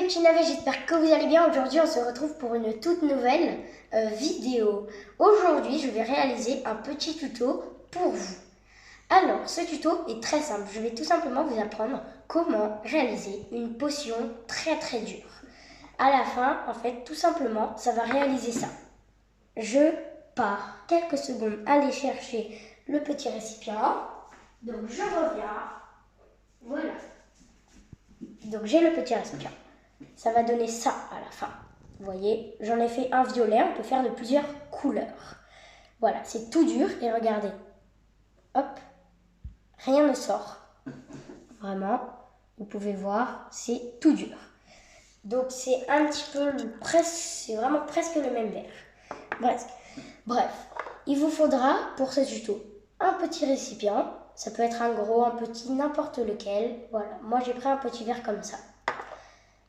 les petits navets, j'espère que vous allez bien. Aujourd'hui, on se retrouve pour une toute nouvelle vidéo. Aujourd'hui, je vais réaliser un petit tuto pour vous. Alors, ce tuto est très simple. Je vais tout simplement vous apprendre comment réaliser une potion très dure. À la fin, en fait, tout simplement, ça va réaliser ça. Je pars quelques secondes aller chercher le petit récipient. Donc, je reviens. Voilà. Donc, j'ai le petit récipient. Ça va donner ça à la fin. Vous voyez, j'en ai fait un violet. On peut faire de plusieurs couleurs. Voilà, c'est tout dur. Et regardez. Hop. Rien ne sort. Vraiment. Vous pouvez voir, c'est tout dur. Donc, c'est un petit peu c'est vraiment presque le même verre. Bref, il vous faudra pour ce tuto un petit récipient. Ça peut être un gros, un petit, n'importe lequel. Voilà, moi j'ai pris un petit verre comme ça.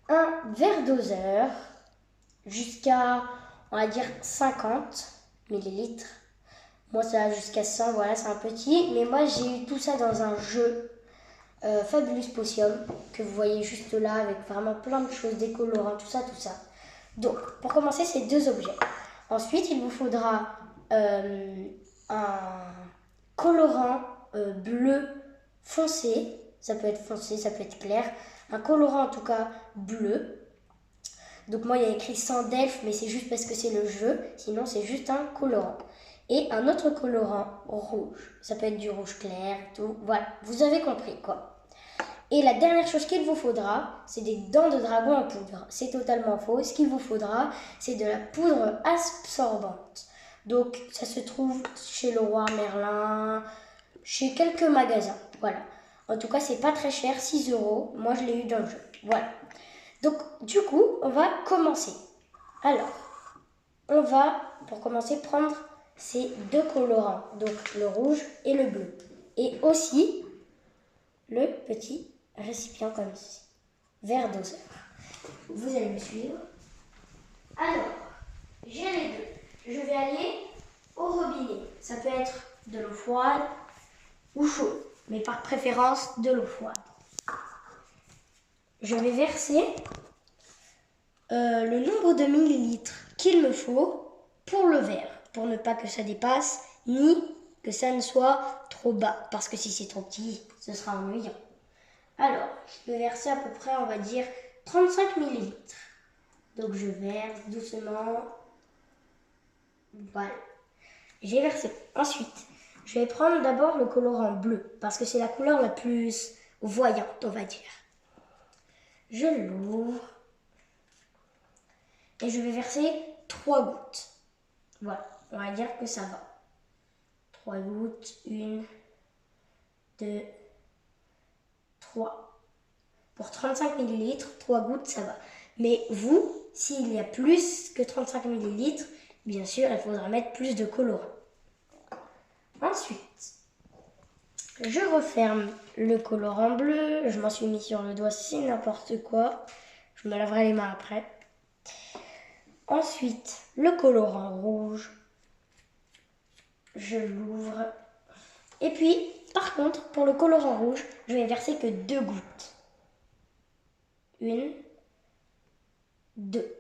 Un verre doseur jusqu'à, on va dire, 50 millilitres. Moi ça va jusqu'à 100, voilà, c'est un petit. Mais moi j'ai eu tout ça dans un jeu Fabulous Potion que vous voyez juste là avec vraiment plein de choses, des colorants, tout ça. Donc, pour commencer, c'est deux objets. Ensuite, il vous faudra un colorant bleu foncé. Ça peut être foncé, ça peut être clair. Un colorant en tout cas bleu. Donc moi, il y a écrit sans d'elfe, mais c'est juste parce que c'est le jeu. Sinon, c'est juste un colorant. Et un autre colorant rouge. Ça peut être du rouge clair, tout. Voilà, vous avez compris quoi. Et la dernière chose qu'il vous faudra, c'est des dents de dragon en poudre. C'est totalement faux. Ce qu'il vous faudra, c'est de la poudre absorbante. Donc, ça se trouve chez Leroy Merlin, chez quelques magasins. Voilà. En tout cas, c'est pas très cher, 6 €. Moi, je l'ai eu dans le jeu. Voilà. Donc, du coup, on va commencer. Alors, on va, pour commencer, prendre ces deux colorants. Donc, le rouge et le bleu. Et aussi, le petit récipient comme ceci. Verre doseur. Vous allez me suivre. Alors, j'ai les deux. Je vais aller au robinet. Ça peut être de l'eau froide ou chaude, mais par préférence de l'eau froide. Je vais verser le nombre de millilitres qu'il me faut pour le verre, pour ne pas que ça dépasse, ni que ça ne soit trop bas, parce que si c'est trop petit, ce sera ennuyant. Alors, je vais verser à peu près, on va dire, 35 millilitres. Donc, je verse doucement. Voilà. J'ai versé. Ensuite, je vais prendre d'abord le colorant bleu, parce que c'est la couleur la plus voyante, on va dire. Je l'ouvre. Et je vais verser 3 gouttes. Voilà, on va dire que ça va. 3 gouttes, 1, 2, 3. Pour 35 millilitres, 3 gouttes, ça va. Mais vous, s'il y a plus que 35 millilitres, bien sûr, il faudra mettre plus de colorant. Ensuite, je referme le colorant bleu. Je m'en suis mis sur le doigt, c'est n'importe quoi. Je me laverai les mains après. Ensuite, le colorant rouge. Je l'ouvre. Et puis, par contre, pour le colorant rouge, je vais verser que 2 gouttes. 1, 2.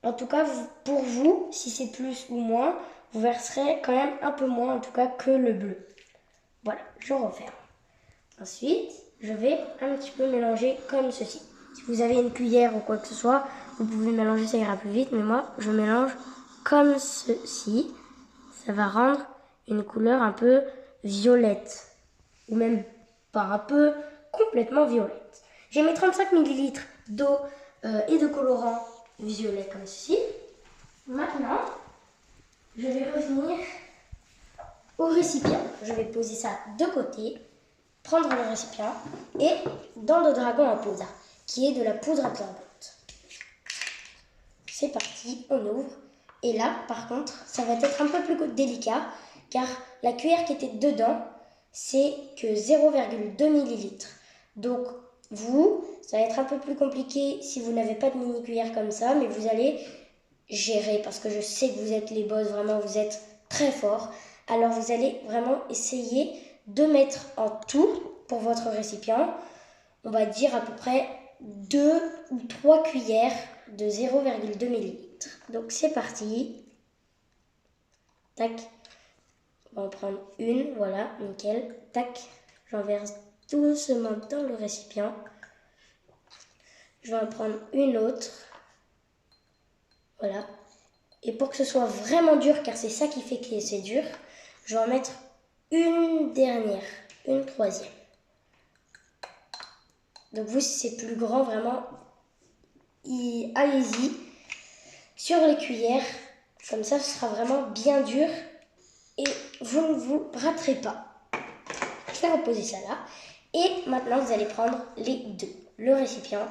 En tout cas, pour vous, si c'est plus ou moins, vous verserez quand même un peu moins, en tout cas, que le bleu. Voilà, je referme. Ensuite, je vais un petit peu mélanger comme ceci. Si vous avez une cuillère ou quoi que ce soit, vous pouvez mélanger, ça ira plus vite. Mais moi, je mélange comme ceci. Ça va rendre une couleur un peu violette. Ou même pas un peu, complètement violette. J'ai mes 35 ml d'eau et de colorant violet comme ceci. Maintenant, je vais revenir au récipient. Je vais poser ça de côté, prendre le récipient et dents de dragon en poudre, qui est de la poudre absorbante. C'est parti, on ouvre. Et là, par contre, ça va être un peu plus délicat, car la cuillère qui était dedans, c'est que 0,2 millilitres. Donc, vous, ça va être un peu plus compliqué si vous n'avez pas de mini cuillère comme ça, mais vous allez gérer, parce que je sais que vous êtes les boss, vraiment, vous êtes très forts. Alors, vous allez vraiment essayer de mettre en tout, pour votre récipient, on va dire à peu près 2 ou 3 cuillères de 0,2 ml. Donc c'est parti. Tac. On va en prendre une, voilà, nickel. Tac. J'en verse doucement dans le récipient. Je vais en prendre une autre. Voilà. Et pour que ce soit vraiment dur, car c'est ça qui fait que c'est dur, je vais en mettre une dernière, une troisième. Donc vous, si c'est plus grand, vraiment, allez-y sur les cuillères. Comme ça, ce sera vraiment bien dur et vous ne vous raterez pas. Je vais reposer ça là. Et maintenant, vous allez prendre les deux, le récipient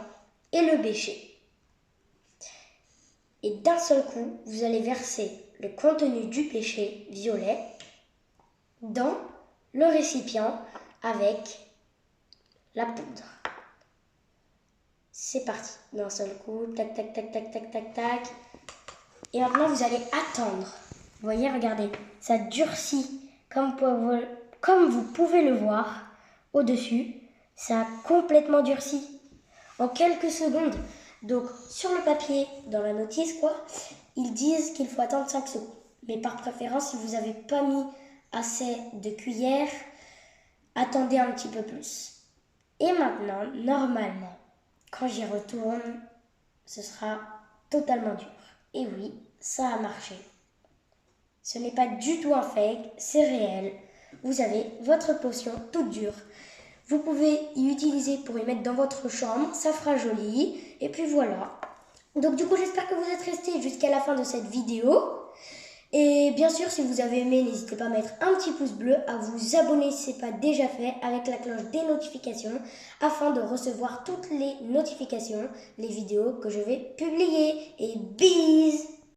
et le bécher. Et d'un seul coup, vous allez verser le contenu du péché violet dans le récipient avec la poudre. C'est parti. D'un seul coup, tac, tac, tac, tac, tac, tac, tac. Et maintenant, vous allez attendre. Vous voyez, regardez, ça durcit. Comme vous pouvez le voir au-dessus, ça a complètement durci en quelques secondes. Donc, sur le papier, dans la notice, ils disent qu'il faut attendre 5 secondes. Mais par préférence, si vous n'avez pas mis assez de cuillères, attendez un petit peu plus. Et maintenant, normalement, quand j'y retourne, ce sera totalement dur. Et oui, ça a marché. Ce n'est pas du tout un fake, c'est réel. Vous avez votre potion toute dure. Vous pouvez y utiliser pour y mettre dans votre chambre, ça fera joli. Et puis voilà. Donc du coup, j'espère que vous êtes restés jusqu'à la fin de cette vidéo. Et bien sûr, si vous avez aimé, n'hésitez pas à mettre un petit pouce bleu, à vous abonner si ce n'est pas déjà fait, avec la cloche des notifications, afin de recevoir toutes les notifications, les vidéos que je vais publier. Et bisous!